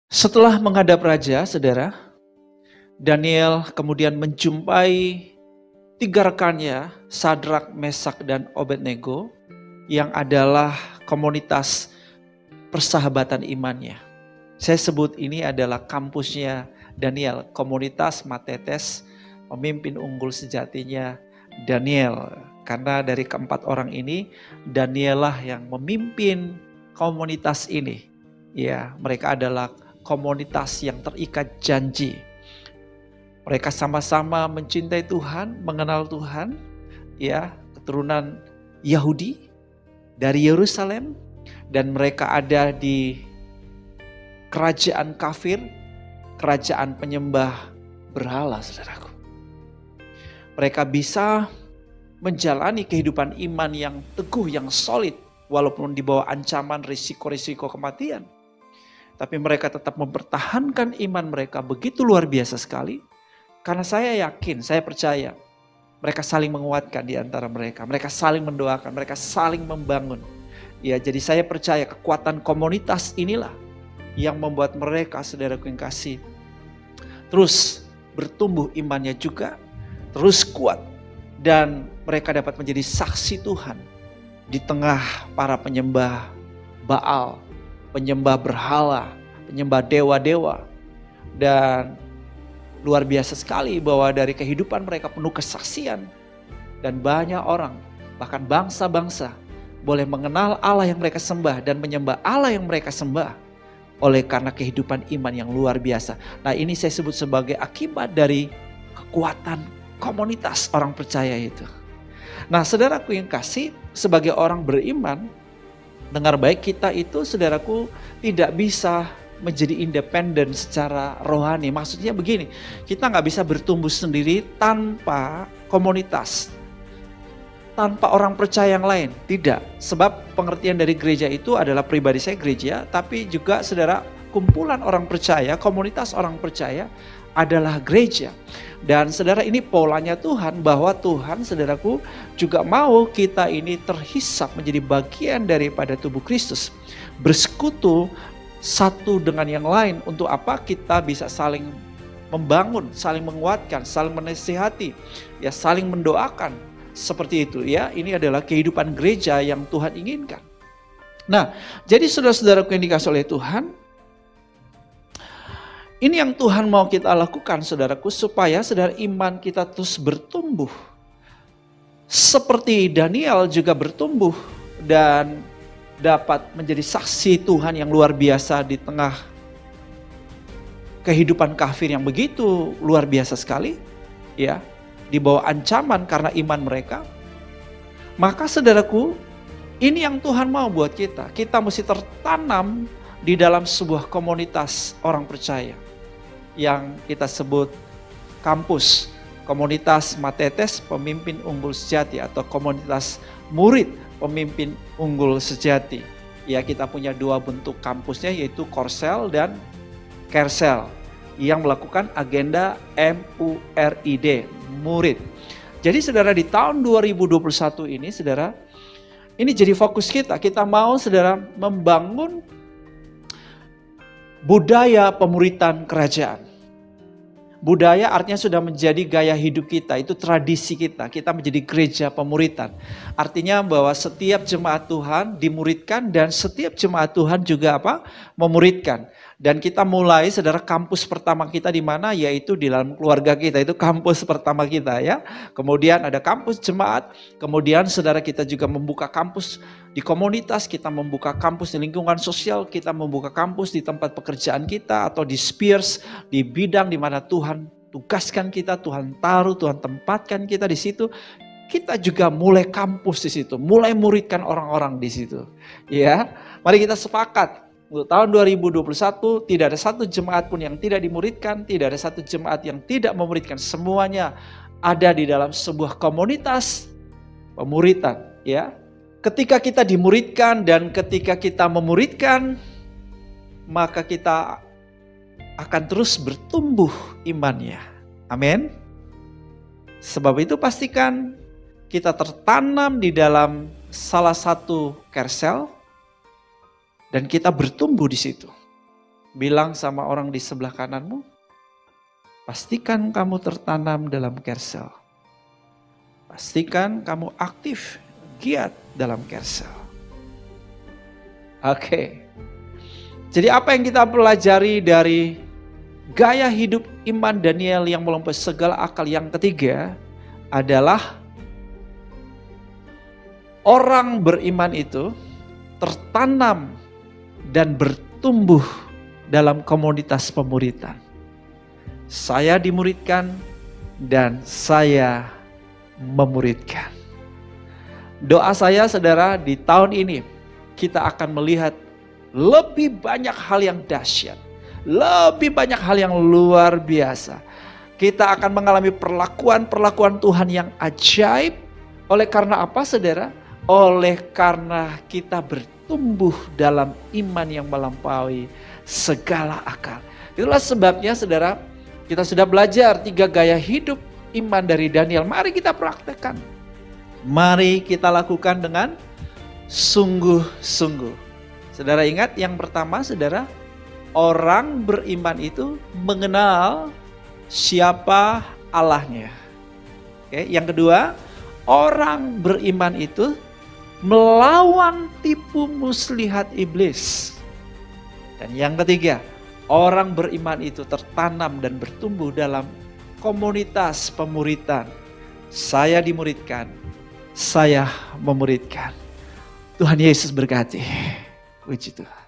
Setelah menghadap raja, saudara, Daniel kemudian menjumpai 3 rekannya, Sadrak, Mesak, dan Abednego, yang adalah komunitas persahabatan imannya. Saya sebut ini adalah kampusnya Daniel, komunitas Matetes, pemimpin unggul sejatinya Daniel. Karena dari keempat orang ini, Daniel lah yang memimpin komunitas ini. Ya, mereka adalah komunitas yang terikat janji. Mereka sama-sama mencintai Tuhan, mengenal Tuhan, ya, keturunan Yahudi dari Yerusalem, dan mereka ada di kerajaan kafir, kerajaan penyembah berhala, saudaraku. Mereka bisa menjalani kehidupan iman yang teguh, yang solid, walaupun di bawah ancaman risiko-risiko kematian. Tapi mereka tetap mempertahankan iman mereka begitu luar biasa sekali. Karena saya yakin, saya percaya, mereka saling menguatkan di antara mereka. Mereka saling mendoakan, mereka saling membangun. Ya, jadi saya percaya kekuatan komunitas inilah yang membuat mereka, saudaraku yang kasih, terus bertumbuh imannya juga, terus kuat. Dan mereka dapat menjadi saksi Tuhan di tengah para penyembah Baal, penyembah berhala, penyembah dewa-dewa. Dan luar biasa sekali bahwa dari kehidupan mereka penuh kesaksian. Dan banyak orang, bahkan bangsa-bangsa, boleh mengenal Allah yang mereka sembah dan menyembah Allah yang mereka sembah oleh karena kehidupan iman yang luar biasa. Nah, ini saya sebut sebagai akibat dari kekuatan komunitas orang percaya itu. Nah, saudaraku yang kasih, sebagai orang beriman, dengar baik, kita itu, saudaraku, tidak bisa menjadi independen secara rohani. Maksudnya begini, kita nggak bisa bertumbuh sendiri tanpa komunitas, tanpa orang percaya yang lain. Tidak, sebab pengertian dari gereja itu adalah pribadi saya gereja, tapi juga saudara, kumpulan orang percaya, komunitas orang percaya adalah gereja. Dan saudara, ini polanya Tuhan, bahwa Tuhan, saudaraku, juga mau kita ini terhisap menjadi bagian daripada tubuh Kristus, bersekutu satu dengan yang lain. Untuk apa? Kita bisa saling membangun, saling menguatkan, saling menasihati, ya, saling mendoakan. Seperti itu, ya. Ini adalah kehidupan gereja yang Tuhan inginkan. Nah, jadi saudara-saudaraku yang dikasihi oleh Tuhan, ini yang Tuhan mau kita lakukan, saudaraku, supaya saudara iman kita terus bertumbuh. Seperti Daniel juga bertumbuh dan dapat menjadi saksi Tuhan yang luar biasa di tengah kehidupan kafir yang begitu luar biasa sekali, ya, di bawah ancaman karena iman mereka. Maka saudaraku, ini yang Tuhan mau buat kita. Kita mesti tertanam di dalam sebuah komunitas orang percaya yang kita sebut kampus, komunitas Matetes, pemimpin unggul sejati, atau komunitas murid, pemimpin unggul sejati. Ya, kita punya 2 bentuk kampusnya, yaitu Korsel dan Kersel, yang melakukan agenda MURID, murid. Jadi saudara, di tahun 2021 ini, saudara, ini jadi fokus kita. Kita mau, saudara, membangun budaya pemuritan kerajaan. Budaya artinya sudah menjadi gaya hidup kita, itu tradisi kita. Kita menjadi gereja pemuritan. Artinya bahwa setiap jemaat Tuhan dimuridkan dan setiap jemaat Tuhan juga apa? Memuridkan. Dan kita mulai, saudara, kampus pertama kita di mana? Yaitu di dalam keluarga kita, itu kampus pertama kita, ya. Kemudian ada kampus jemaat, kemudian saudara, kita juga membuka kampus di komunitas, kita membuka kampus di lingkungan sosial, kita membuka kampus di tempat pekerjaan kita atau di spheres, di bidang di mana Tuhan tugaskan kita, Tuhan taruh, Tuhan tempatkan kita di situ. Kita juga mulai kampus di situ, mulai muridkan orang-orang di situ. Ya, mari kita sepakat. Untuk tahun 2021 tidak ada satu jemaat pun yang tidak dimuridkan, tidak ada satu jemaat yang tidak memuridkan. Semuanya ada di dalam sebuah komunitas pemuritan, ya. Ketika kita dimuridkan dan ketika kita memuridkan, maka kita akan terus bertumbuh imannya. Amin. Sebab itu pastikan kita tertanam di dalam salah satu Kersel dan kita bertumbuh di situ. Bilang sama orang di sebelah kananmu, pastikan kamu tertanam dalam Kersel. Pastikan kamu aktif, giat dalam Kersel. Oke. Jadi apa yang kita pelajari dari gaya hidup iman Daniel yang melampaui segala akal yang ketiga adalah orang beriman itu tertanam dan bertumbuh dalam komunitas pemuritan. Saya dimuridkan dan saya memuridkan. Doa saya saudara, di tahun ini kita akan melihat lebih banyak hal yang dahsyat, lebih banyak hal yang luar biasa. Kita akan mengalami perlakuan Tuhan yang ajaib. Oleh karena apa saudara? Oleh karena kita bertumbuh dalam iman yang melampaui segala akal. Itulah sebabnya saudara, kita sudah belajar 3 gaya hidup iman dari Daniel. Mari kita praktekkan. Mari kita lakukan dengan sungguh-sungguh. Saudara ingat yang pertama saudara, orang beriman itu mengenal siapa Allahnya. Oke, yang kedua, orang beriman itu melawan tipu muslihat iblis. Dan yang ketiga, orang beriman itu tertanam dan bertumbuh dalam komunitas pemuritan. Saya dimuridkan, saya memuridkan. Tuhan Yesus berkati. Puji Tuhan.